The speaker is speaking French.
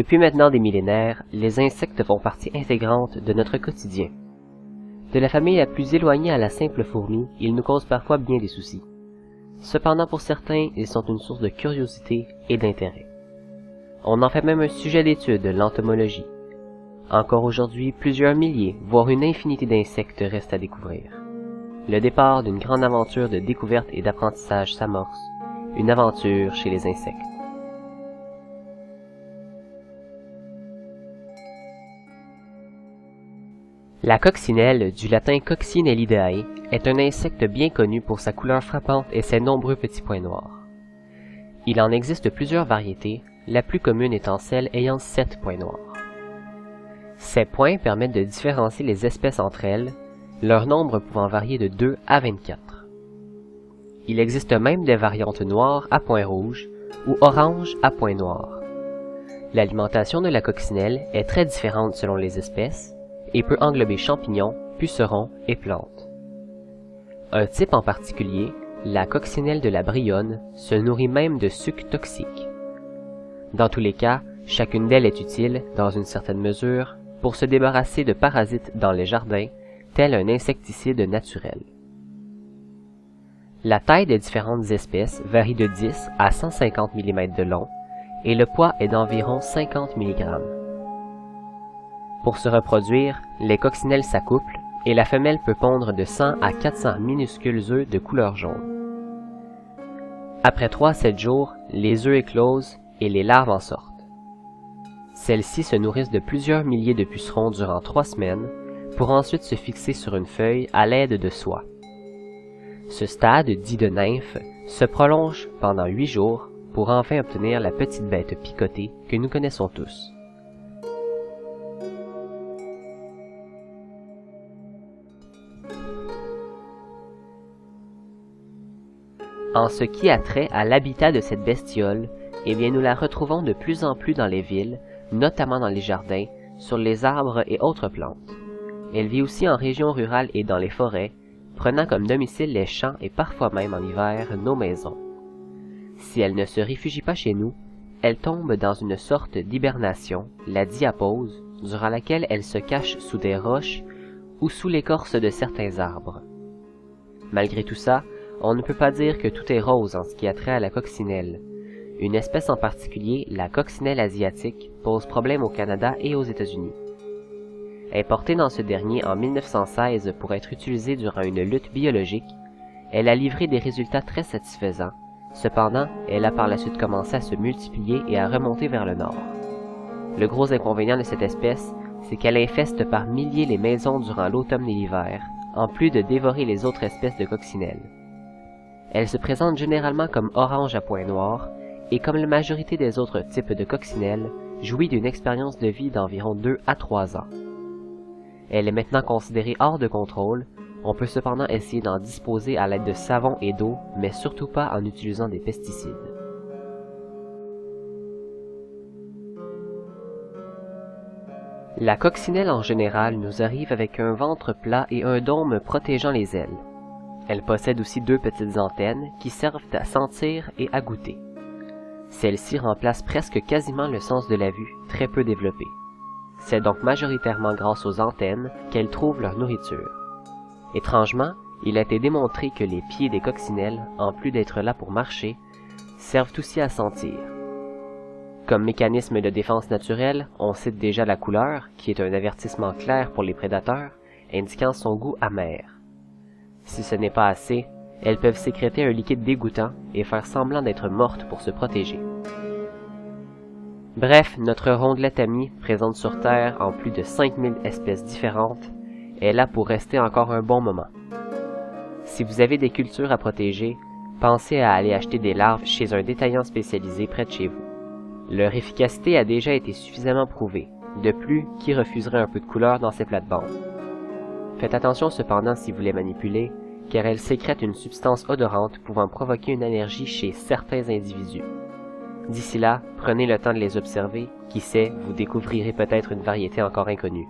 Depuis maintenant des millénaires, les insectes font partie intégrante de notre quotidien. De la famille la plus éloignée à la simple fourmi, ils nous causent parfois bien des soucis. Cependant pour certains, ils sont une source de curiosité et d'intérêt. On en fait même un sujet d'étude, l'entomologie. Encore aujourd'hui, plusieurs milliers, voire une infinité d'insectes restent à découvrir. Le départ d'une grande aventure de découverte et d'apprentissage s'amorce, une aventure chez les insectes. La coccinelle, du latin coccinellidae, est un insecte bien connu pour sa couleur frappante et ses nombreux petits points noirs. Il en existe plusieurs variétés, la plus commune étant celle ayant 7 points noirs. Ces points permettent de différencier les espèces entre elles, leur nombre pouvant varier de 2 à 24. Il existe même des variantes noires à points rouges ou oranges à points noirs. L'alimentation de la coccinelle est très différente selon les espèces et peut englober champignons, pucerons et plantes. Un type en particulier, la coccinelle de la brionne, se nourrit même de sucs toxiques. Dans tous les cas, chacune d'elles est utile, dans une certaine mesure, pour se débarrasser de parasites dans les jardins, tel un insecticide naturel. La taille des différentes espèces varie de 10 à 150 mm de long, et le poids est d'environ 50 mg. Pour se reproduire, les coccinelles s'accouplent et la femelle peut pondre de 100 à 400 minuscules œufs de couleur jaune. Après 3 à 7 jours, les œufs éclosent et les larves en sortent. Celles-ci se nourrissent de plusieurs milliers de pucerons durant 3 semaines pour ensuite se fixer sur une feuille à l'aide de soie. Ce stade, dit de nymphe, se prolonge pendant 8 jours pour enfin obtenir la petite bête picotée que nous connaissons tous. En ce qui a trait à l'habitat de cette bestiole, eh bien nous la retrouvons de plus en plus dans les villes, notamment dans les jardins, sur les arbres et autres plantes. Elle vit aussi en région rurale et dans les forêts, prenant comme domicile les champs et parfois même en hiver nos maisons. Si elle ne se réfugie pas chez nous, elle tombe dans une sorte d'hibernation, la diapause, durant laquelle elle se cache sous des roches ou sous l'écorce de certains arbres. Malgré tout ça, on ne peut pas dire que tout est rose en ce qui a trait à la coccinelle. Une espèce en particulier, la coccinelle asiatique, pose problème au Canada et aux États-Unis. Importée dans ce dernier en 1916 pour être utilisée durant une lutte biologique, elle a livré des résultats très satisfaisants. Cependant, elle a par la suite commencé à se multiplier et à remonter vers le nord. Le gros inconvénient de cette espèce, c'est qu'elle infeste par milliers les maisons durant l'automne et l'hiver, en plus de dévorer les autres espèces de coccinelles. Elle se présente généralement comme orange à points noirs, et comme la majorité des autres types de coccinelles, jouit d'une expérience de vie d'environ 2 à 3 ans. Elle est maintenant considérée hors de contrôle, on peut cependant essayer d'en disposer à l'aide de savon et d'eau, mais surtout pas en utilisant des pesticides. La coccinelle en général nous arrive avec un ventre plat et un dôme protégeant les ailes. Elle possède aussi 2 petites antennes qui servent à sentir et à goûter. Celles-ci remplacent presque quasiment le sens de la vue, très peu développé. C'est donc majoritairement grâce aux antennes qu'elles trouvent leur nourriture. Étrangement, il a été démontré que les pieds des coccinelles, en plus d'être là pour marcher, servent aussi à sentir. Comme mécanisme de défense naturelle, on cite déjà la couleur, qui est un avertissement clair pour les prédateurs, indiquant son goût amer. Si ce n'est pas assez, elles peuvent sécréter un liquide dégoûtant et faire semblant d'être mortes pour se protéger. Bref, notre rondelette amie, présente sur Terre en plus de 5000 espèces différentes, est là pour rester encore un bon moment. Si vous avez des cultures à protéger, pensez à aller acheter des larves chez un détaillant spécialisé près de chez vous. Leur efficacité a déjà été suffisamment prouvée. De plus, qui refuserait un peu de couleur dans ces plates-bandes? Faites attention cependant si vous les manipulez, car elles sécrètent une substance odorante pouvant provoquer une allergie chez certains individus. D'ici là, prenez le temps de les observer, qui sait, vous découvrirez peut-être une variété encore inconnue.